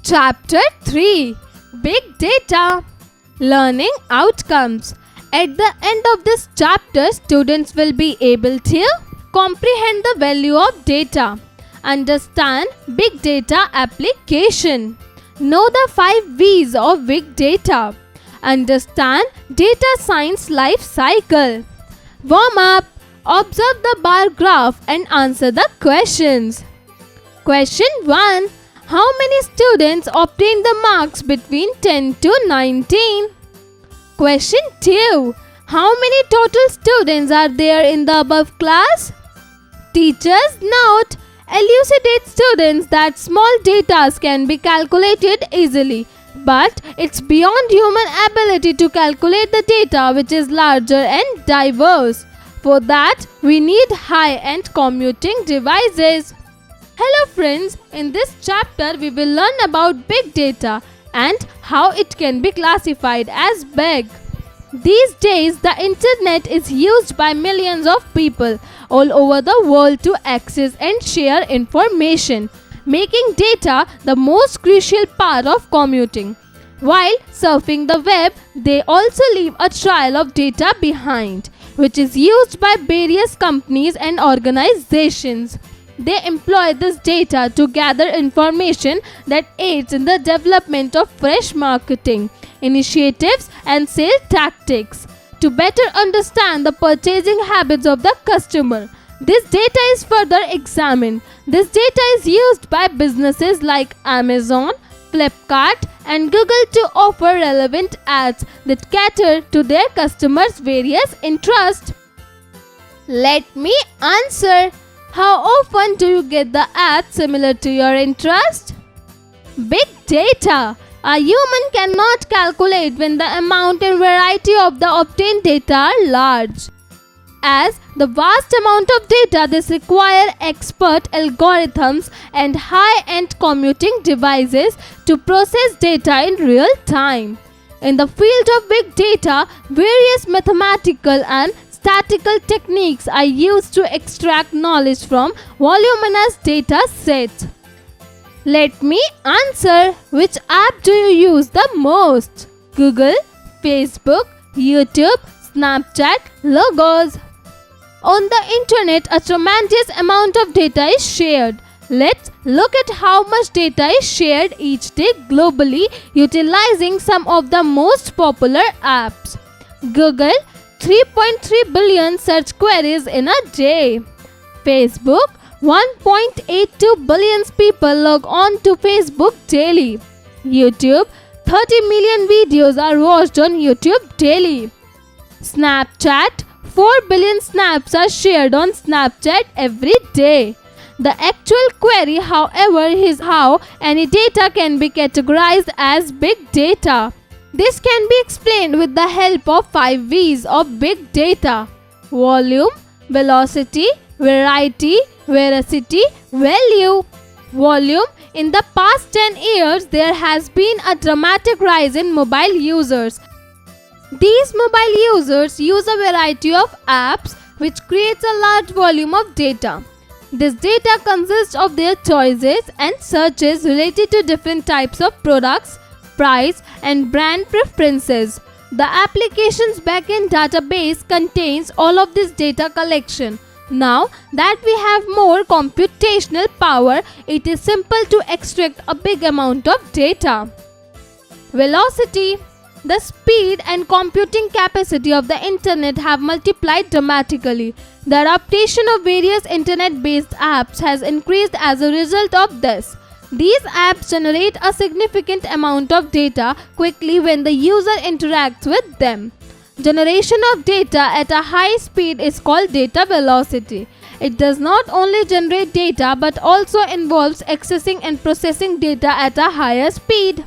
Chapter 3 Big Data Learning Outcomes. At the end of this chapter, students will be able to comprehend the value of data, understand big data application, know the 5 V's of big data, understand data science life cycle. Warm up, observe the bar graph and answer the questions. Question 1. How many students obtained the marks between 10 to 19? Question 2. How many total students are there in the above class? Teachers note, elucidate students that small data can be calculated easily, but it's beyond human ability to calculate the data which is larger and diverse. For that, we need high-end computing devices. Hello friends, in this chapter we will learn about big data and how it can be classified as big. These days the internet is used by millions of people all over the world to access and share information, making data the most crucial part of computing. While surfing the web, they also leave a trail of data behind, which is used by various companies and organizations. They employ this data to gather information that aids in the development of fresh marketing initiatives and sales tactics. To better understand the purchasing habits of the customer, this data is further examined. This data is used by businesses like Amazon, Flipkart, and Google to offer relevant ads that cater to their customers' various interests. Let me answer. How often do you get the ads similar to your interest? Big data. A human cannot calculate when the amount and variety of the obtained data are large. As the vast amount of data, this requires expert algorithms and high-end computing devices to process data in real time. In the field of big data, various mathematical and statistical techniques are used to extract knowledge from voluminous data sets. Let me answer. Which app do you use the most? Google, Facebook, YouTube, Snapchat, logos. On the internet, a tremendous amount of data is shared. Let's look at how much data is shared each day globally utilizing some of the most popular apps. Google, 3.3 billion search queries in a day. Facebook, 1.82 billion people log on to Facebook daily. YouTube, 30 million videos are watched on YouTube daily. Snapchat, 4 billion snaps are shared on Snapchat every day. The actual query, however, is how any data can be categorized as big data. This can be explained with the help of 5 V's of big data: volume, velocity, variety, veracity, value. Volume. In the past 10 years, there has been a dramatic rise in mobile users. These mobile users use a variety of apps which creates a large volume of data. This data consists of their choices and searches related to different types of products, price and brand preferences. The application's backend database contains all of this data collection. Now that we have more computational power, it is simple to extract a big amount of data. Velocity. The speed and computing capacity of the internet have multiplied dramatically. The adaptation of various internet-based apps has increased as a result of this. These apps generate a significant amount of data quickly when the user interacts with them. Generation of data at a high speed is called data velocity. It does not only generate data but also involves accessing and processing data at a higher speed.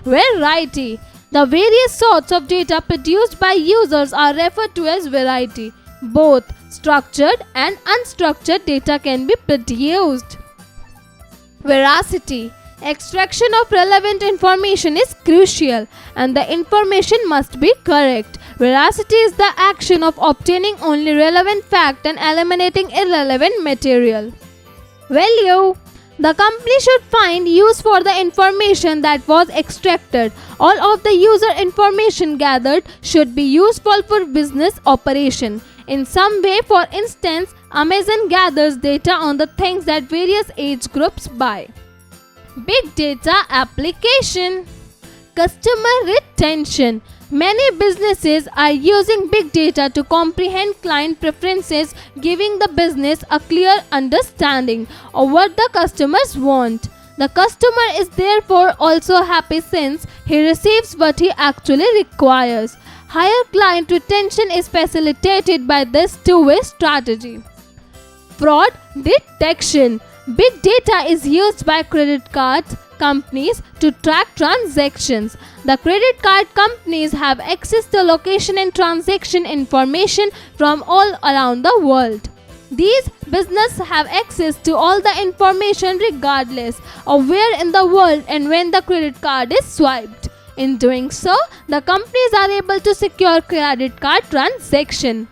Variety. The various sorts of data produced by users are referred to as variety. Both structured and unstructured data can be produced. Veracity. Extraction of relevant information is crucial and the information must be correct. Veracity is the action of obtaining only relevant fact and eliminating irrelevant material. Value. The company should find use for the information that was extracted. All of the user information gathered should be useful for business operation. In some way, for instance, Amazon gathers data on the things that various age groups buy. Big data application. Customer retention. Many businesses are using big data to comprehend client preferences, giving the business a clear understanding of what the customers want. The customer is therefore also happy since he receives what he actually requires. Higher client retention is facilitated by this two-way strategy. Fraud detection. Big data is used by credit card companies to track transactions. The credit card companies have access to location and transaction information from all around the world. These businesses have access to all the information regardless of where in the world and when the credit card is swiped. In doing so, the companies are able to secure credit card transaction.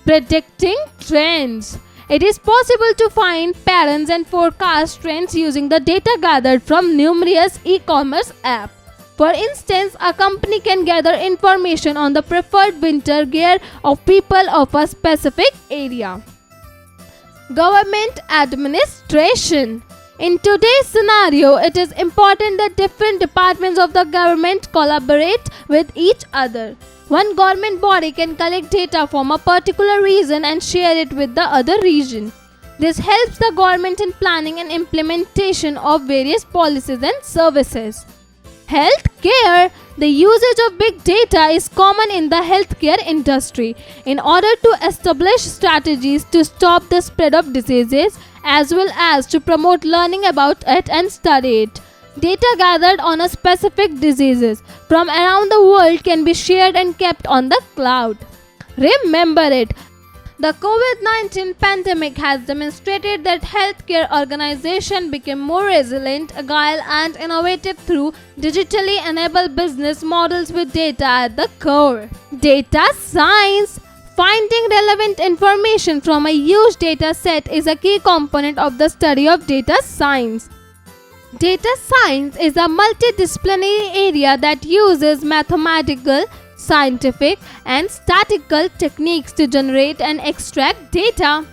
Predicting trends. It is possible to find patterns and forecast trends using the data gathered from numerous e-commerce apps. For instance, a company can gather information on the preferred winter gear of people of a specific area. Government administration. In today's scenario, it is important that different departments of the government collaborate with each other. One government body can collect data from a particular region and share it with the other region. This helps the government in planning and implementation of various policies and services. Healthcare. The usage of big data is common in the healthcare industry. In order to establish strategies to stop the spread of diseases as well as to promote learning about it and study it, data gathered on a specific diseases from around the world can be shared and kept on the cloud. Remember it. The COVID-19 pandemic has demonstrated that healthcare organizations became more resilient, agile, and innovative through digitally enabled business models with data at the core. Data science. Finding relevant information from a huge data set is a key component of the study of data science. Data science is a multidisciplinary area that uses mathematical, scientific, and statistical techniques to generate and extract data.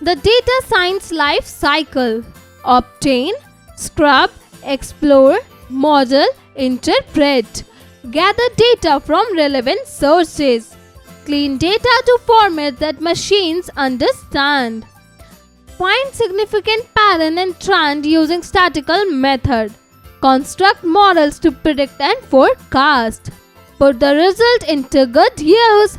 The data science life cycle: obtain, scrub, explore, model, interpret. Gather data from relevant sources. Clean data to formats that machines understand. Find significant pattern and trend using statistical method. Construct models to predict and forecast. Put the result into good use.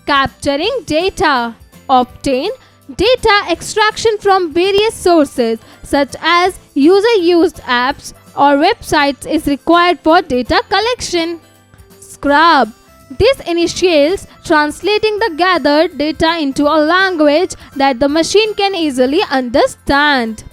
Capturing data. Obtain data extraction from various sources such as user-used apps or websites is required for data collection. Scrub. This initiates translating the gathered data into a language that the machine can easily understand.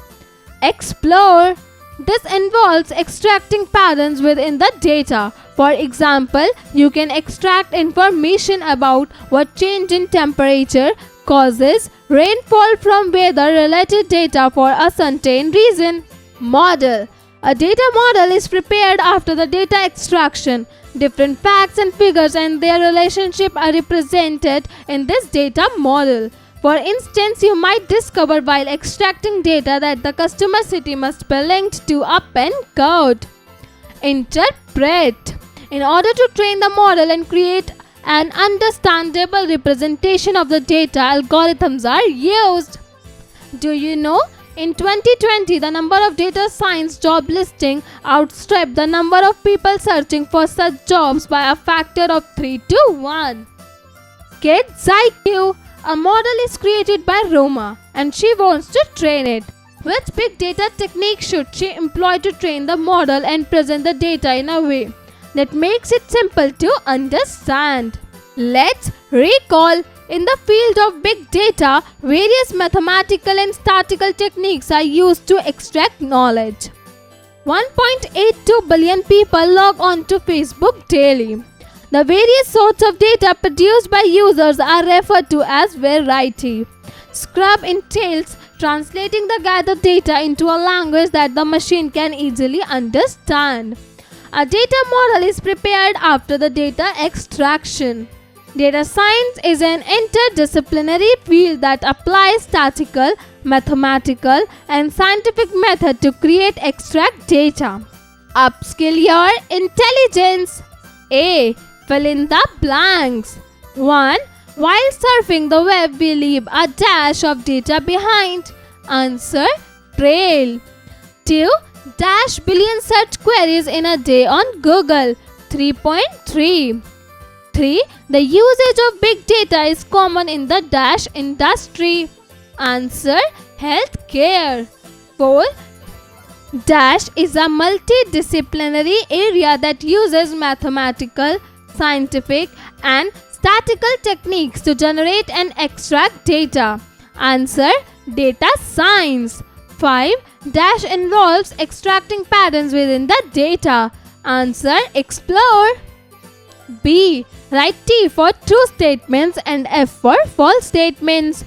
Explore. This involves extracting patterns within the data. For example, you can extract information about what change in temperature causes rainfall from weather-related data for a certain reason. Model. A data model is prepared after the data extraction. Different facts and figures and their relationship are represented in this data model. For instance, you might discover while extracting data that the customer city must be linked to a PIN code. Interpret. In order to train the model and create an understandable representation of the data, algorithms are used. Do you know? In 2020, the number of data science job listings outstripped the number of people searching for such jobs by a factor of 3 to 1. Kids IQ. A model is created by Roma and she wants to train it. Which big data technique should she employ to train the model and present the data in a way that makes it simple to understand? Let's recall. In the field of big data, various mathematical and statistical techniques are used to extract knowledge. 1.82 billion people log on to Facebook daily. The various sorts of data produced by users are referred to as variety. Scrub entails translating the gathered data into a language that the machine can easily understand. A data model is prepared after the data extraction. Data science is an interdisciplinary field that applies statistical, mathematical, and scientific methods to create extract data. Upskill your intelligence. A. Fill in the blanks. 1. While surfing the web, we leave a dash of data behind. Answer: trail. 2. Dash billion search queries in a day on Google. 3.3. 3. The usage of big data is common in the dash industry. Answer: healthcare. 4. Dash is a multidisciplinary area that uses mathematical, scientific, and statistical techniques to generate and extract data. Answer: data science. 5. Dash involves extracting patterns within the data. Answer: explore. B. Write T for true statements and F for false statements.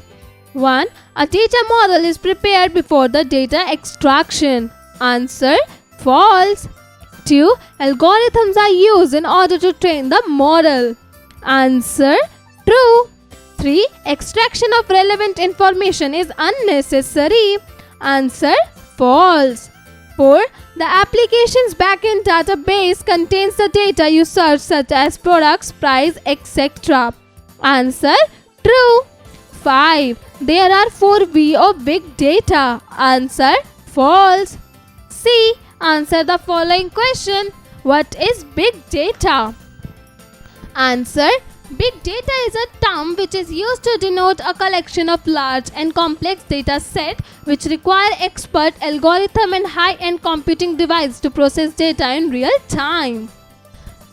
1. A data model is prepared before the data extraction. Answer: false. 2. Algorithms are used in order to train the model. Answer: true. 3. Extraction of relevant information is unnecessary. Answer: false. 4. The application's backend database contains the data you search, such as products, price, etc. Answer: true. 5. There are 4 V of big data. Answer: false. C. Answer the following question. What is big data? Answer: big data is a term which is used to denote a collection of large and complex data set which require expert algorithm and high-end computing device to process data in real time.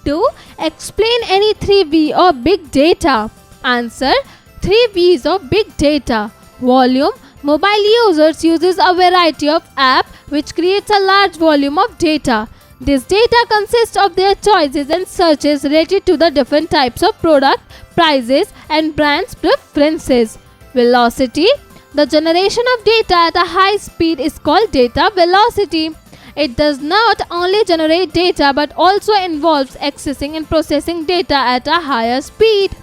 2. Explain any 3 V of big data. Answer: 3 V's of big data. Volume. Mobile users uses a variety of apps which creates a large volume of data. This data consists of their choices and searches related to the different types of product, prices, and brands' preferences. Velocity. The generation of data at a high speed is called data velocity. It does not only generate data but also involves accessing and processing data at a higher speed.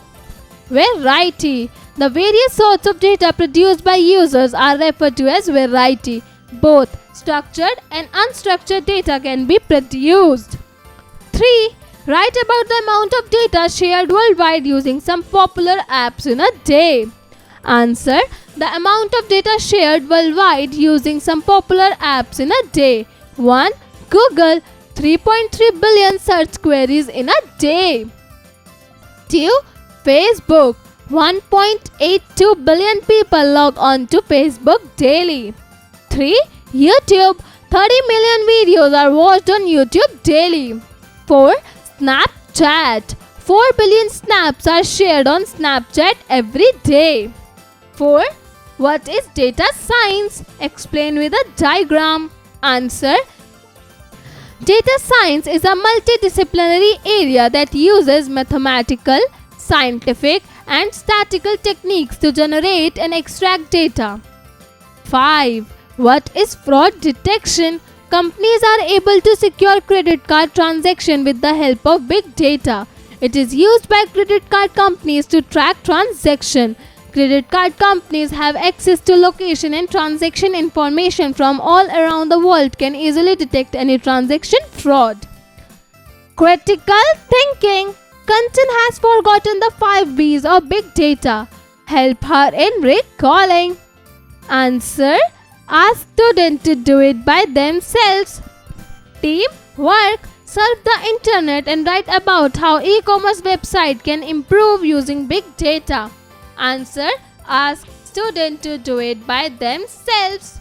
Variety. The various sorts of data produced by users are referred to as variety. Both structured and unstructured data can be produced. 3. Write about the amount of data shared worldwide using some popular apps in a day. Answer: the amount of data shared worldwide using some popular apps in a day. 1. Google, 3.3 billion search queries in a day. 2. Facebook, 1.82 billion people log on to Facebook daily. 3. YouTube, 30 million videos are watched on YouTube daily. 4. Snapchat, 4 billion snaps are shared on Snapchat every day. 4. What is data science? Explain with a diagram. Answer: data science is a multidisciplinary area that uses mathematical, scientific, and statistical techniques to generate and extract data. 5. What is fraud detection? Companies are able to secure credit card transactions with the help of big data. It is used by credit card companies to track transactions. Credit card companies have access to location and transaction information from all around the world, can easily detect any transaction fraud. Critical thinking. Kanchan has forgotten the 5 V's of big data. Help her in recalling. Answer: ask students to do it by themselves. Teamwork. Surf the internet and write about how e-commerce website can improve using big data. Answer: ask students to do it by themselves.